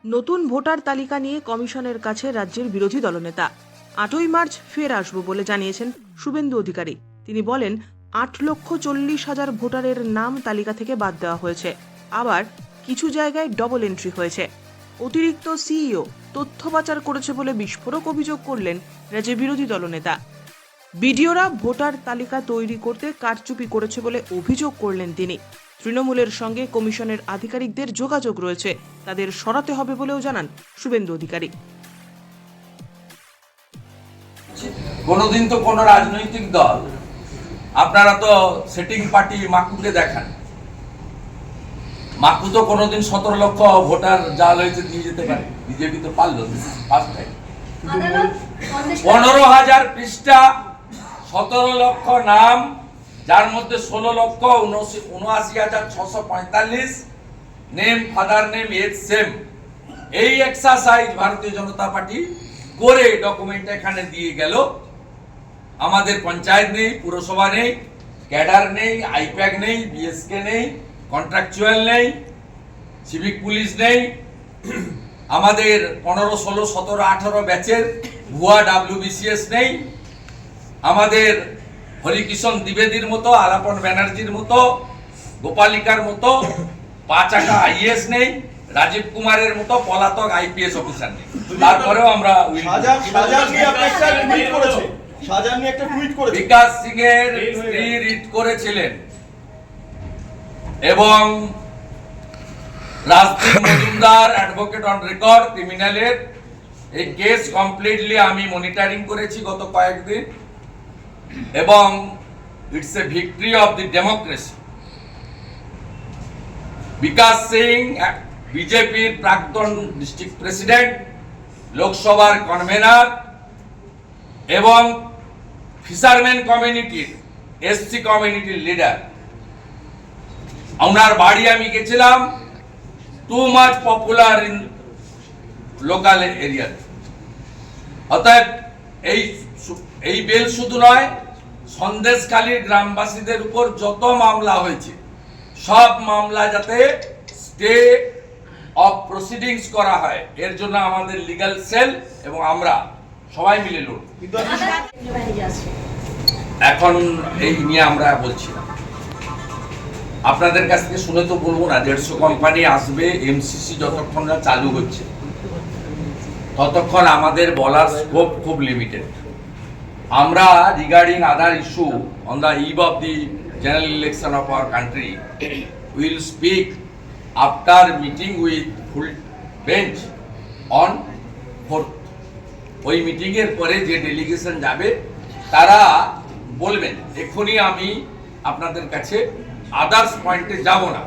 নতুন ভোটার তালিকা নিয়ে কমিশনের কাছে রাজ্যের বিরোধী দলনেতা 8ই মার্চ ফের আসবো বলে জানিয়েছেন শুভেন্দু অধিকারী। তিনি বলেন 8,40,000 ভোটারের নাম তালিকা থেকে বাদ দেওয়া হয়েছে, আবার কিছু জায়গায় ডবল এন্ট্রি হয়েছে। অতিরিক্ত সিইও তথ্য পাচার করেছে বলে বিস্ফোরক অভিযোগ করলেন রাজ্যের বিরোধী দলনেতা। বিডিওরা ভোটার তালিকা তৈরি করতে কারচুপি করেছে বলে অভিযোগ করলেন তিনি। তৃণমূলের সঙ্গে কমিশনের আধিকারিকদের যোগাযোগ রয়েছে, তাদের সরাতে হবে বলেও জানান শুভেন্দু অধিকারী। কোনোদিন তো কোনো রাজনৈতিক দল, আপনারা তো সেটিং পার্টি মাকুকে দেখান, মাকু তো কোনোদিন 17 লক্ষ ভোটার জাল হয়েছে দিয়ে যেতে পারে, বিজেপি তো পারলো ফার্স্ট টাইম। 15,000 পৃষ্ঠা, 17 লক্ষ নাম, যার মধ্যে 16,79,645 name, father name, age same. এই এক্সারসাইজ ভারতীয় জনতা পার্টি করে ডকুমেন্ট এখানে দিয়ে গেল। আমাদের পঞ্চায়েত নেই, পুরসভা নেই, ক্যাডার নেই, আইপ্যাক নেই, বিএসকে নেই, কন্ট্রাকচুয়াল নেই, সিভিক পুলিশ নেই, আমাদের 15, 16, 17, 18 ব্যাচের ভুয়া WBCS নেই, আমাদের হরিকিষণ দ্বিবেদীর মতো, আলাপন ব্যানার্জির মতো, গোপালিকার মতো 5 আঁকা IAS নেই, রাজীব কুমারের মতো পলাতক IPS অফিসার নেই। তারপরেও আমরা বিকাশ সিং এর স্ত্রী রিট করেছিলেন এবং Rajdeep Majumdar advocate on record ক্রিমিনালের এই কেস কমপ্লিটলি আমি মনিটরিং করেছি গত কয়েকদিন, এবং it's a victory of the democracy. Bikash Singh বিজেপির প্রাক্তন ডিস্ট্রিক্ট প্রেসিডেন্ট, লোকসভার কনভেনার এবং ফিশারম্যান কমিউনিটির, SC কমিউনিটির লিডার। ওনার বাড়ি আমি গেছিলাম, too much popular in local area. অর্থাৎ এই বেল শুধু নয়, সন্দেশখালীর গ্রামবাসীদের উপর যত মামলা হয়েছে সব মামলা যাতে স্টে অফ প্রসিডিংস করা হয়, এর জন্য আমাদের লিগ্যাল সেল এবং আমরা সবাই মিলে লড়ব। এখন এই নিয়ে আমরা বলছি না, আপনাদের কাছ থেকে শুনে তো বলবো না। 150 কোম্পানি আসবে, MCC যতক্ষণ না চালু হচ্ছে ততক্ষণ আমাদের বলার স্কোপ খুব লিমিটেড। আমরা regarding other issue on the eve of the general election of our country will speak after meeting with full bench on 4th। ওই মিটিং এর পরে যে ডেলিগেশন যাবে তারা বলবেন। এখনই আমি আপনাদের কাছে আদার্স পয়েন্টে যাব না।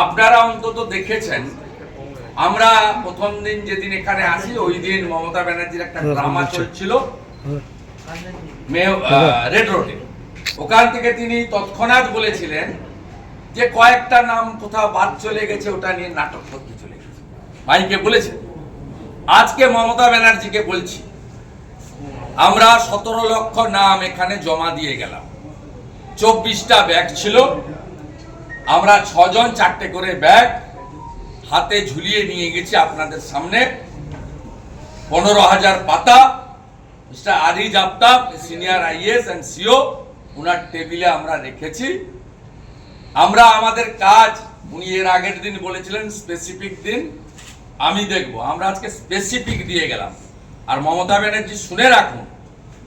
আপনারা অন্তত দেখেছেন, আমরা প্রথম দিন যেদিন এখানে আসি ওই দিন মমতা ব্যানার্জির একটা ড্রামা চলছিল রেড রোডে। ওখান থেকে তিনি তৎক্ষণাৎ বলেছিলেন যে কয়েকটা নাম কোথাও বাদ চলে গেছে, ওটা নিয়ে নাটক করতে চলে গেছে, ভাইকে বলেছেন। আজকে মমতা ব্যানার্জিকে বলছি, আমরা 17 লক্ষ নাম এখানে জমা দিয়ে গেলাম। 24টা ব্যাগ ছিল, আমরা 6 জন 4টে করে ব্যাগ হাতে ঝুলিয়ে নিয়ে গেছি আপনাদের সামনে। 15,000 পাতা mister Ariz Aftab, senior IAS and CO, ওনার টেবিলে আমরা রেখেছি। আমরা আমাদের কাজ, উনি এর আগের দিন বলেছিলেন স্পেসিফিক দিন, আমি দেখব। আমরা আজকে স্পেসিফিক দিয়ে গেলাম। আর মমতা ব্যানার্জি শুনে রাখুন,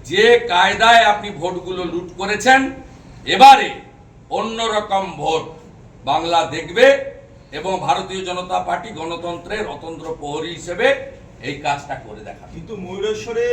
যে কায়দায় আপনি ভোটগুলো লুট করেছেন, এবারে অন্যরকম ভোট বাংলা দেখবে এবং ভারতীয় জনতা পার্টি গণতন্ত্রের অতন্ত্র প্রহরী হিসেবে এই কাজটা করে দেখা। কিন্তু ময়ূরেশ্বরে